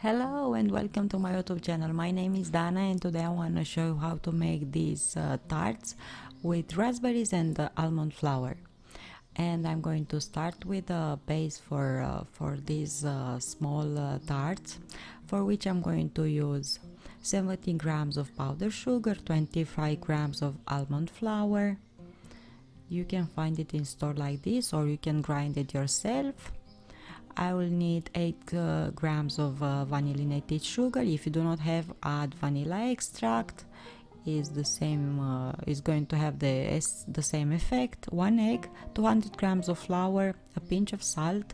Hello and welcome to my YouTube channel. My name is Dana and today I want to show you how to make these tarts with raspberries and almond flour. And I'm going to start with a base for these small tarts, for which I'm going to use 70 grams of powdered sugar, 25 grams of almond flour. You can find it in store like this, or you can grind it yourself. I will need 8 grams of vanillinated sugar. If you do not have, add vanilla extract. Is the same. Is going to have the same effect. 1 egg, 200 grams of flour, a pinch of salt,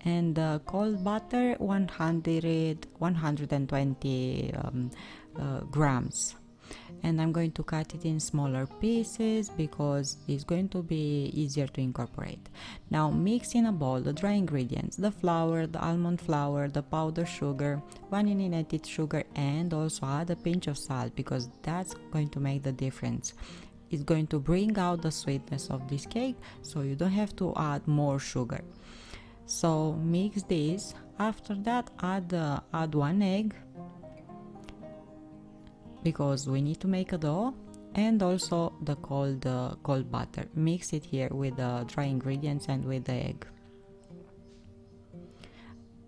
and cold butter 120 grams. And I'm going to cut it in smaller pieces because it's going to be easier to incorporate. Now mix in a bowl the dry ingredients, the flour, the almond flour, the powdered sugar, vanillinated sugar, and also add a pinch of salt because that's going to make the difference. It's going to bring out the sweetness of this cake, so you don't have to add more sugar. So mix this. After that, add 1 egg, because we need to make a dough, and also the cold butter. Mix it here with the dry ingredients and with the egg.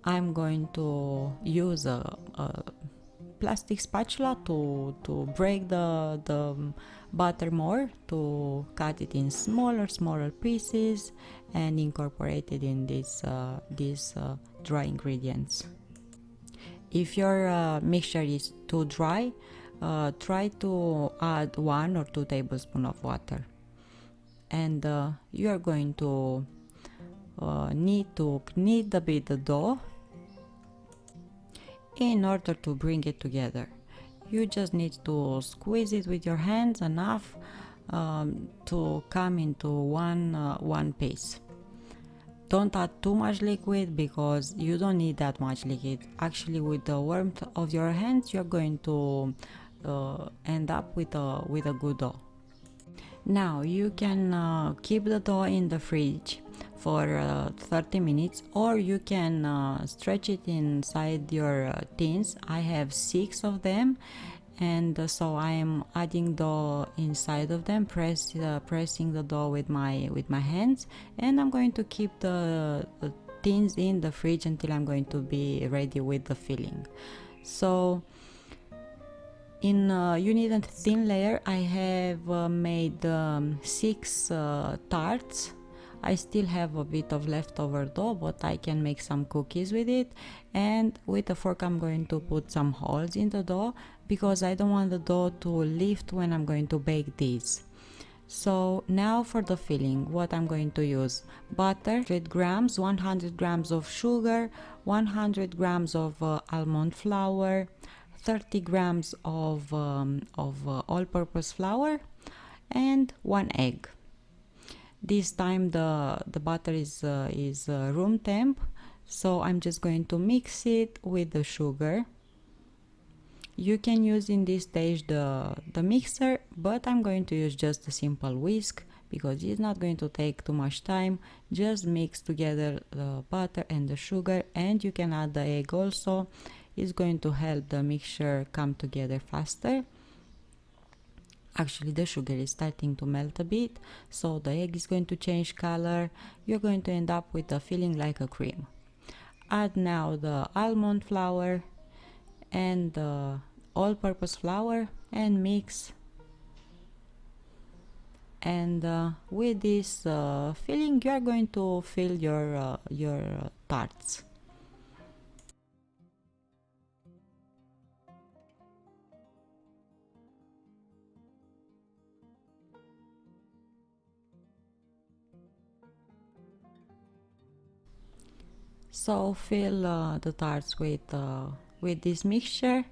I'm going to use a plastic spatula to break the butter more, to cut it in smaller pieces and incorporate it in these dry ingredients. If your mixture is too dry, try to add 1 or 2 tablespoons of water, and you are going to need to knead a bit the dough in order to bring it together. You just need to squeeze it with your hands enough to come into one piece. Don't add too much liquid because you don't need that much liquid. Actually, with the warmth of your hands, you're going to end up with a good dough. Now you can keep the dough in the fridge for 30 minutes, or you can stretch it inside your tins. I have 6 of them, and so I am adding dough inside of them, pressing the dough with my hands, and I'm going to keep the tins in the fridge until I'm going to be ready with the filling. So you need a thin layer. I have made 6 tarts. I still have a bit of leftover dough, but I can make some cookies with it. And with a fork I'm going to put some holes in the dough because I don't want the dough to lift when I'm going to bake these. So now for the filling, what I'm going to use: butter 100 grams, 100 grams of sugar, 100 grams of almond flour, 30 grams of all-purpose flour, and 1 egg. This time the butter is room temp, so I'm just going to mix it with the sugar. You can use in this stage the mixer, but I'm going to use just a simple whisk because it's not going to take too much time. Just mix together the butter and the sugar, and you can add the egg also. It's going to help the mixture come together faster. Actually, the sugar is starting to melt a bit, so the egg is going to change color. You're going to end up with a filling like a cream. Add now the almond flour and the all-purpose flour and mix. And with this filling, you are going to fill your tarts. So fill the tarts with this mixture,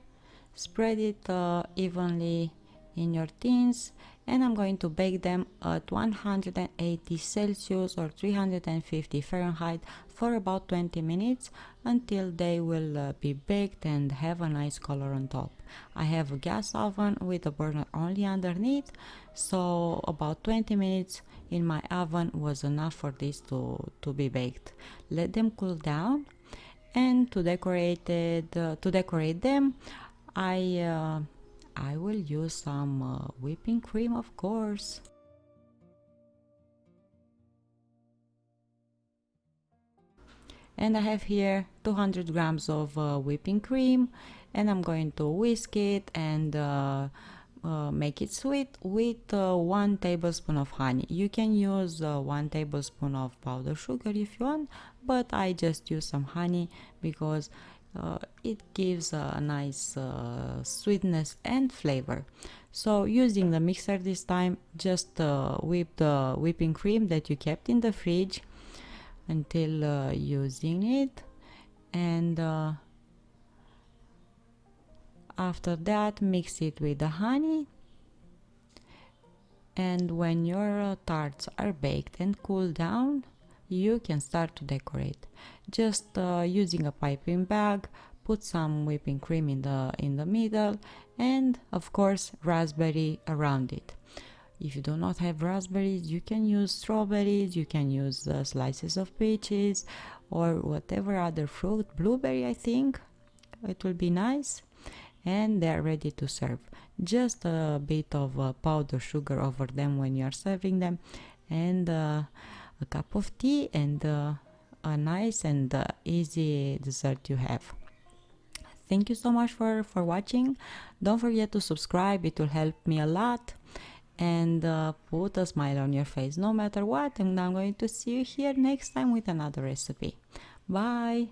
spread it evenly in your tins, and I'm going to bake them at 180 Celsius or 350 Fahrenheit for about 20 minutes until they will be baked and have a nice color on top. I have a gas oven with a burner only underneath, so about 20 minutes in my oven was enough for this to be baked. Let them cool down, And to decorate them, I will use some whipping cream, of course. And I have here 200 grams of whipping cream, and I'm going to whisk it and make it sweet with 1 tablespoon of honey. You can use 1 tablespoon of powdered sugar if you want, but I just use some honey because it gives a nice sweetness and flavor. So using the mixer this time, just whip the whipping cream that you kept in the fridge until using it, and after that mix it with the honey. And when your tarts are baked and cool down, you can start to decorate. Just using a piping bag, put some whipping cream in the middle, and of course raspberry around it. If you do not have raspberries, you can use strawberries, you can use slices of peaches or whatever other fruit, blueberry I think, it will be nice. And they're ready to serve. Just a bit of powdered sugar over them when you are serving them, and a cup of tea, and a nice and easy dessert you have. Thank you so much for watching. Don't forget to subscribe, it will help me a lot, and put a smile on your face no matter what. And I'm going to see you here next time with another recipe. Bye.